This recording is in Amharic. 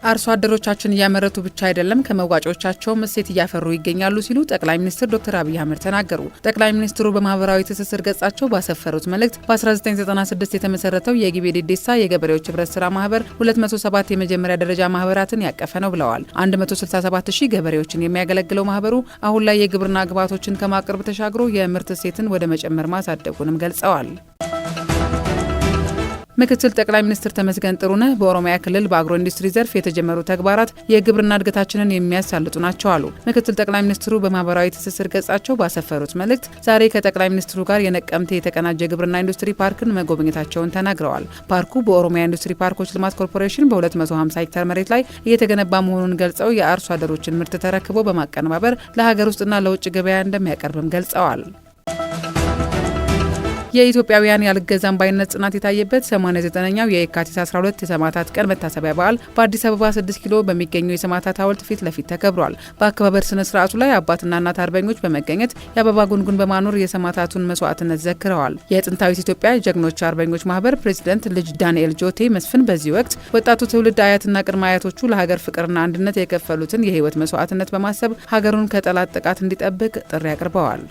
አርሶ አደሮቻችን እያመረቱ ብቻ አይደለም ከመዋጮቻቸውም እሴት እያፈሩ ይገኛሉ ሲሉ ጠቅላይ ሚኒስትር ዶክተር አብይ አህመድ ተናገሩ። ጠቅላይ ሚኒስትሩ በማህበራዊ ትስስር ገጻቸው ባሰፈሩት መልእክት በ1996 የተመሰረተው የጊቤ ዴዴሳ የገበሬዎች ህብረት ስራ ማህበር 207 የመጀመሪያ ደረጃ ማህበራትን ያቀፈ ነው ብለዋል። 167,000 ገበሬዎችን የሚያገለግለው ማህበሩ አሁን ላይ የግብርና ግብዓቶችን ከማቅረብ ተሻግሮ የምርት እሴትን ወደ መጨመር ማሳደጉንም ገልጸዋል። ምክትል ጠቅላይ ሚኒስትር ተመስገን ጥሩነህ በኦሮሚያ ክልል በአግሮ ኢንዱስትሪ ዘርፍ የተጀመሩ ተግባራት የግብርና እድገታችንን የሚያሳልጡ ናቸው አሉ። ምክትል ጠቅላይ ሚኒስትሩ በማህበራዊ ትስስር ገጻቸው ባሰፈሩት መልእክት ዛሬ ከጠቅላይ ሚኒስትሩ ጋር የነቀምቴ የተቀናጀ ግብርና ኢንዱስትሪ ፓርክን መጎብኘታቸውን ተናግረዋል። ፓርኩ በኦሮሚያ ኢንዱስትሪ ፓርኮች ልማት ኮርፖሬሽን በ250 ሄክታር መሬት ላይ እየተገነባ መሆኑን ገልጸው የአርሶ አደሮችን ምርት ተረክቦ በማቀነባበር ለሀገር ውስጥና ለውጭ ገበያ እንደሚያቀርብም ገልጸዋል። የኢትዮጵያውያን ያልገዛም ባይነት ጽናት የታየበት 89ኛው የካቲት 12 የሰማዕታት ቀን መታሰቢያ በዓል በአዲስ አበባ 6 ኪሎ በሚገኘው የሰማዕታት ሐውልት ፊት ለፊት ተከብሯል። በአከባበር ስነ ስርዓቱ ላይ አባትና እናት አርበኞች በመገኘት የአበባ ጉንጉን በማኖር የሰማዕታቱን መስዋዕትነት ዘክረዋል። የጥንታዊት ኢትዮጵያ ጀግኖች አርበኞች ማህበር ፕሬዚደንት ልጅ ዳንኤል ጆቴ መስፍን በዚህ ወቅት ወጣቱ ትውልድ አያትና ቅድመ አያቶቹ ለሀገር ፍቅርና አንድነት የከፈሉትን የህይወት መስዋዕትነት በማሰብ ሀገሩን ከጠላት ጥቃት እንዲጠብቅ ጥሪ አቅርበዋል።